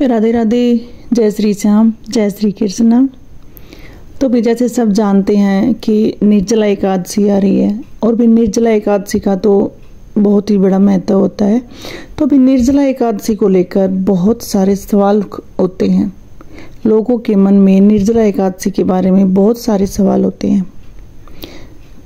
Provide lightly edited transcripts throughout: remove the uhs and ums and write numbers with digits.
राधे राधे। जय श्री श्याम, जय श्री कृष्ण। तो भी जैसे सब जानते हैं कि निर्जला एकादशी आ रही है और भी निर्जला एकादशी का तो बहुत ही बड़ा महत्व होता है। तो भी निर्जला एकादशी को लेकर बहुत सारे सवाल होते हैं लोगों के मन में। निर्जला एकादशी के बारे में बहुत सारे सवाल होते हैं।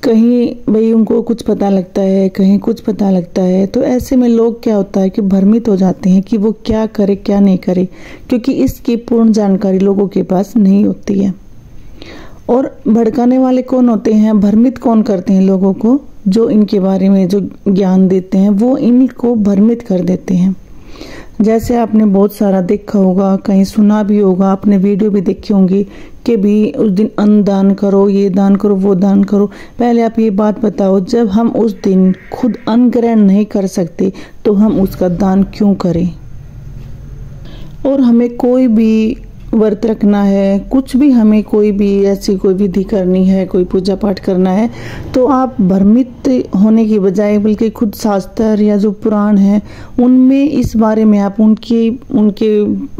कहीं भाई उनको कुछ पता लगता है, कहीं कुछ पता लगता है। तो ऐसे में लोग क्या होता है कि भ्रमित हो जाते हैं कि वो क्या करे क्या नहीं करे, क्योंकि इसकी पूर्ण जानकारी लोगों के पास नहीं होती है। और भड़काने वाले कौन होते हैं, भ्रमित कौन करते हैं लोगों को, जो इनके बारे में जो ज्ञान देते हैं वो इनको भ्रमित कर देते हैं। जैसे आपने बहुत सारा देखा होगा, कहीं सुना भी होगा, आपने वीडियो भी देखी होंगी कि भी उस दिन अन्न दान करो, ये दान करो, वो दान करो। पहले आप ये बात बताओ, जब हम उस दिन खुद अन्न ग्रहण नहीं कर सकते तो हम उसका दान क्यों करें। और हमें कोई भी व्रत रखना है, कुछ भी हमें कोई भी ऐसी कोई विधि करनी है, कोई पूजा पाठ करना है, तो आप भ्रमित होने की बजाय बल्कि खुद शास्त्र या जो पुराण है उनमें इस बारे में आप उनके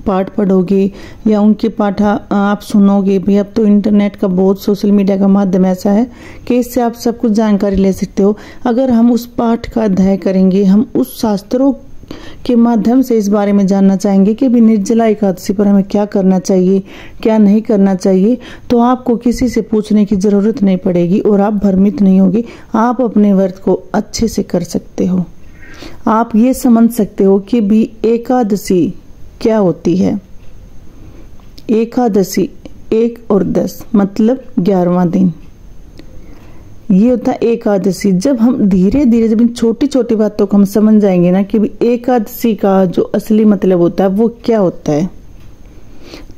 पाठ पढ़ोगे या उनके पाठ आप सुनोगे। भाई अब तो इंटरनेट का बहुत, सोशल मीडिया का माध्यम ऐसा है कि इससे आप सब कुछ जानकारी ले सकते हो। अगर हम उस पाठ का अध्ययन करेंगे, हम उस शास्त्रों के माध्यम से इस बारे में जानना चाहेंगे कि भी निर्जला एकादशी पर हमें क्या करना चाहिए, क्या नहीं करना चाहिए, तो आपको किसी से पूछने की जरूरत नहीं पड़ेगी और आप भ्रमित नहीं होगी। आप अपने व्रत को अच्छे से कर सकते हो। आप ये समझ सकते हो कि भी एकादशी क्या होती है। एकादशी 1 और 10 मतलब 11वां दिन, ये होता है एकादशी। जब हम धीरे धीरे जब इन छोटी छोटी बातों को हम समझ जाएंगे ना कि एकादशी का जो असली मतलब होता है वो क्या होता है,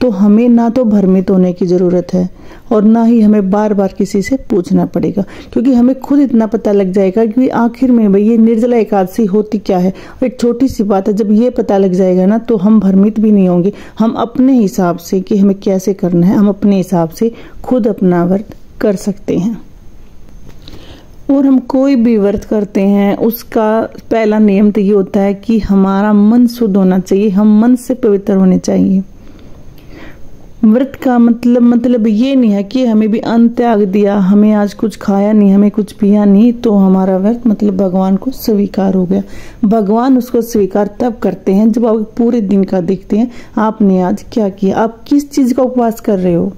तो हमें ना तो भ्रमित होने की जरूरत है और ना ही हमें बार बार किसी से पूछना पड़ेगा, क्योंकि हमें खुद इतना पता लग जाएगा कि आखिर में भाई ये निर्जला एकादशी होती क्या है। और एक छोटी सी बात है, जब ये पता लग जाएगा ना तो हम भ्रमित भी नहीं होंगे। हम अपने हिसाब से कि हमें कैसे करना है, हम अपने हिसाब से खुद अपना व्रत कर सकते हैं। और हम कोई भी व्रत करते हैं उसका पहला नियम तो ये होता है कि हमारा मन शुद्ध होना चाहिए, हम मन से पवित्र होने चाहिए। व्रत का मतलब ये नहीं है कि हमें भी अन्न त्याग दिया, हमें आज कुछ खाया नहीं, हमें कुछ पिया नहीं, तो हमारा व्रत मतलब भगवान को स्वीकार हो गया। भगवान उसको स्वीकार तब करते हैं जब आप पूरे दिन का देखते हैं आपने आज क्या किया, आप किस चीज का उपवास कर रहे हो।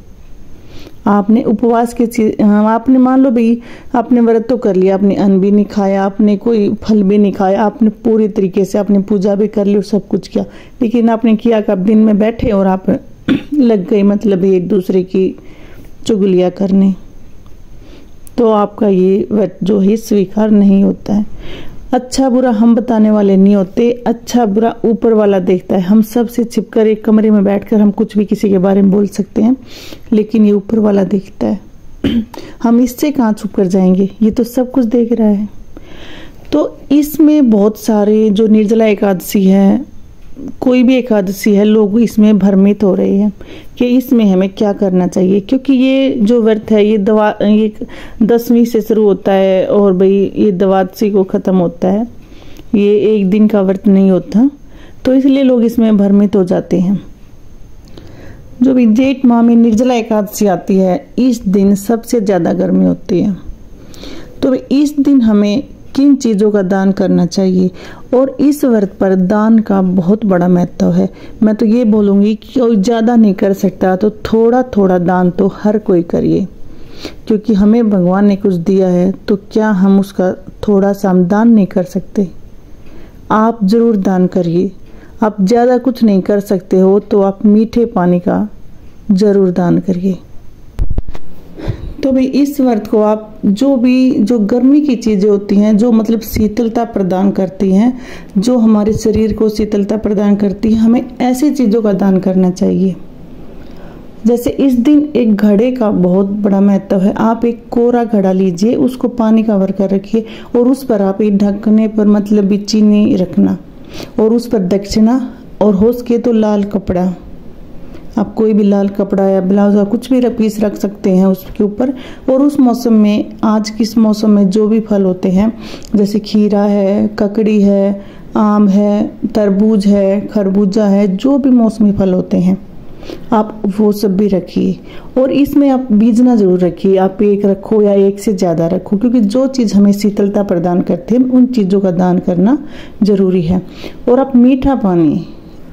आपने उपवास के चीज, आपने मान लो भाई आपने व्रत तो कर लिया, आपने अन्न भी नहीं खाया, आपने कोई फल भी नहीं खाया, आपने पूरी तरीके से आपने पूजा भी कर ली और सब कुछ किया, लेकिन आपने किया कि आप दिन में बैठे और आप लग गए मतलब एक दूसरे की चुगलियां करने, तो आपका ये व्रत जो है स्वीकार नहीं होता है। अच्छा बुरा हम बताने वाले नहीं होते, अच्छा बुरा ऊपर वाला देखता है। हम सब से छिपकर एक कमरे में बैठकर हम कुछ भी किसी के बारे में बोल सकते हैं, लेकिन ये ऊपर वाला देखता है। हम इससे कहाँ छुप कर जाएंगे, ये तो सब कुछ देख रहा है। तो इसमें बहुत सारे जो निर्जला एकादशी है, कोई भी एकादशी है, लोग इसमें भ्रमित हो रहे हैं कि इसमें हमें क्या करना चाहिए, क्योंकि ये जो व्रत है ये 10वीं से शुरू होता है और भाई ये द्वादशी को खत्म होता है, ये एक दिन का व्रत नहीं होता, तो इसलिए लोग इसमें भ्रमित हो जाते हैं। जो भी जेठ माह में निर्जला एकादशी आती है, इस दिन सबसे ज्यादा गर्मी होती है। तो इस दिन हमें किन चीज़ों का दान करना चाहिए, और इस व्रत पर दान का बहुत बड़ा महत्व है। मैं तो ये बोलूँगी कि कोई ज़्यादा नहीं कर सकता तो थोड़ा थोड़ा दान तो हर कोई करिए, क्योंकि हमें भगवान ने कुछ दिया है तो क्या हम उसका थोड़ा सा दान नहीं कर सकते। आप ज़रूर दान करिए। आप ज़्यादा कुछ नहीं कर सकते हो तो आप मीठे पानी का ज़रूर दान करिए। तो भाई इस व्रत को आप जो गर्मी की चीजें होती हैं, जो मतलब शीतलता प्रदान करती हैं, जो हमारे शरीर को शीतलता प्रदान करती है, हमें ऐसी चीजों का दान करना चाहिए। जैसे इस दिन एक घड़े का बहुत बड़ा महत्व है। आप एक कोरा घड़ा लीजिए, उसको पानी का भर कर रखिए और उस पर आप एक ढकने पर मतलब चीनी रखना और उस पर दक्षिणा, और हो सके तो लाल कपड़ा, आप कोई भी लाल कपड़ा या ब्लाउज या कुछ भी पीस रख सकते हैं उसके ऊपर। और उस मौसम में, आज किस मौसम में जो भी फल होते हैं, जैसे खीरा है, ककड़ी है, आम है, तरबूज है, खरबूजा है, जो भी मौसमी फल होते हैं आप वो सब भी रखिए। और इसमें आप बीज ना जरूर रखिए, आप एक रखो या एक से ज़्यादा रखो, क्योंकि जो चीज़ हमें शीतलता प्रदान करती है उन चीज़ों का दान करना जरूरी है। और आप मीठा पानी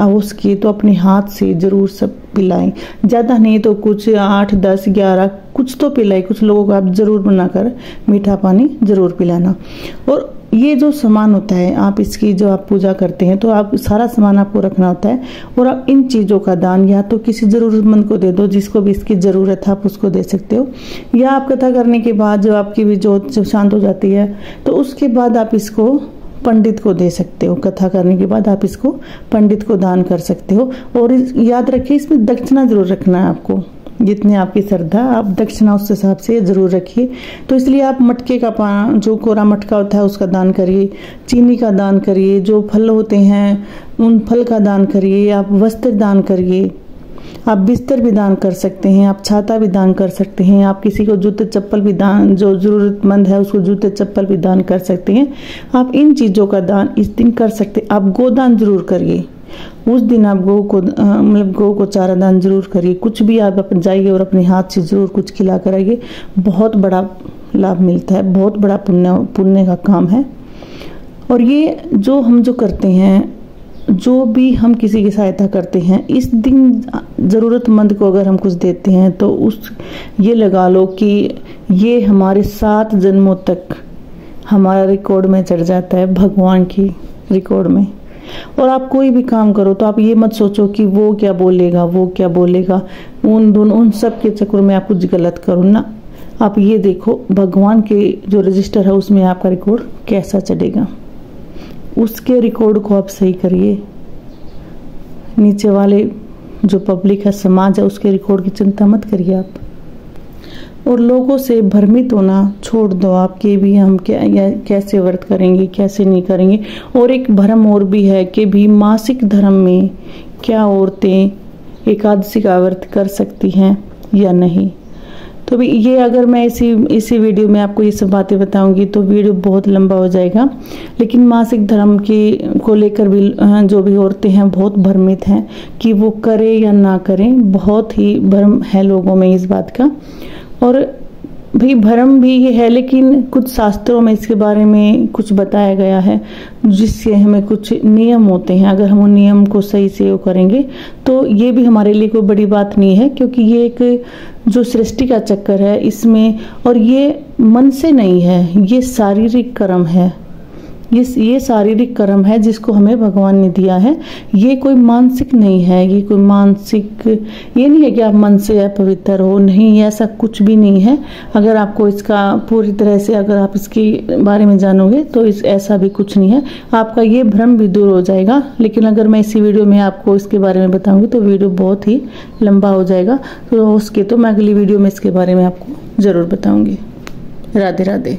उसकी तो अपने हाथ से जरूर सब पिलाएं, ज़्यादा नहीं तो कुछ 8, 10, 11 कुछ तो पिलाएं। कुछ लोगों को आप ज़रूर बनाकर मीठा पानी ज़रूर पिलाना। और ये जो सामान होता है आप इसकी जो आप पूजा करते हैं तो आप सारा सामान आपको रखना होता है। और आप इन चीज़ों का दान या तो किसी ज़रूरतमंद को दे दो, जिसको भी इसकी ज़रूरत है आप उसको दे सकते हो, या आप कथा करने के बाद जब आपकी भी जोत जब शांत हो जाती है तो उसके बाद आप इसको पंडित को दे सकते हो। कथा करने के बाद आप इसको पंडित को दान कर सकते हो। और याद रखिए इसमें दक्षिणा जरूर रखना है आपको, जितनी आपकी श्रद्धा आप दक्षिणा उस हिसाब से जरूर रखिए। तो इसलिए आप मटके का जो कोरा मटका होता है उसका दान करिए, चीनी का दान करिए, जो फल होते हैं उन फल का दान करिए, आप वस्त्र दान करिए, आप बिस्तर भी दान कर सकते हैं, आप छाता भी दान कर सकते हैं, आप किसी को जूते चप्पल भी दान, जो जरूरतमंद है उसको जूते चप्पल भी दान कर सकते हैं। आप इन चीज़ों का दान इस दिन कर सकते हैं। आप गोदान जरूर करिए, उस दिन आप गौ को मतलब गौ को चारा दान जरूर करिए। कुछ भी आप जाइए और अपने हाथ से जरूर कुछ खिला कर आइए, बहुत बड़ा लाभ मिलता है, बहुत बड़ा पुण्य का काम है। और ये जो हम जो करते हैं, जो भी हम किसी की सहायता करते हैं, इस दिन ज़रूरतमंद को अगर हम कुछ देते हैं तो उस ये लगा लो कि ये हमारे 7 जन्मों तक हमारा रिकॉर्ड में चढ़ जाता है, भगवान की रिकॉर्ड में। और आप कोई भी काम करो तो आप ये मत सोचो कि वो क्या बोलेगा, वो क्या बोलेगा, उन सब के चक्कर में आप कुछ गलत करो ना। आप ये देखो भगवान के जो रजिस्टर है उसमें आपका रिकॉर्ड कैसा चढ़ेगा, उसके रिकॉर्ड को आप सही करिए। नीचे वाले जो पब्लिक है, समाज है, उसके रिकॉर्ड की चिंता मत करिए आप। और लोगों से भ्रमित होना छोड़ दो आप कि भी हम कैसे व्रत करेंगे, कैसे नहीं करेंगे। और एक भ्रम और भी है कि भी मासिक धर्म में क्या औरतें एकादशी का व्रत कर सकती हैं या नहीं। तो भी ये अगर मैं इसी वीडियो में आपको ये सब बातें बताऊंगी तो वीडियो बहुत लंबा हो जाएगा। लेकिन मासिक धर्म को लेकर भी जो भी औरतें हैं बहुत भ्रमित हैं कि वो करें या ना करें, बहुत ही भ्रम है लोगों में इस बात का। और भी भ्रम भी ये है, लेकिन कुछ शास्त्रों में इसके बारे में कुछ बताया गया है, जिससे हमें कुछ नियम होते हैं। अगर हम उन नियम को सही से वो करेंगे तो ये भी हमारे लिए कोई बड़ी बात नहीं है, क्योंकि ये एक जो सृष्टि का चक्कर है इसमें, और ये मन से नहीं है, ये शारीरिक कर्म है। ये शारीरिक कर्म है जिसको हमें भगवान ने दिया है। ये कोई मानसिक नहीं है, ये कोई मानसिक ये नहीं है कि आप मन से अपवित्र हो, नहीं, ऐसा कुछ भी नहीं है। अगर आपको इसका पूरी तरह से अगर आप इसके बारे में जानोगे तो ऐसा भी कुछ नहीं है, आपका ये भ्रम भी दूर हो जाएगा। लेकिन अगर मैं इसी वीडियो में आपको इसके बारे में बताऊंगी तो वीडियो बहुत ही लंबा हो जाएगा, तो उसके तो मैं अगली वीडियो में इसके बारे में आपको ज़रूर बताऊँगी। राधे राधे।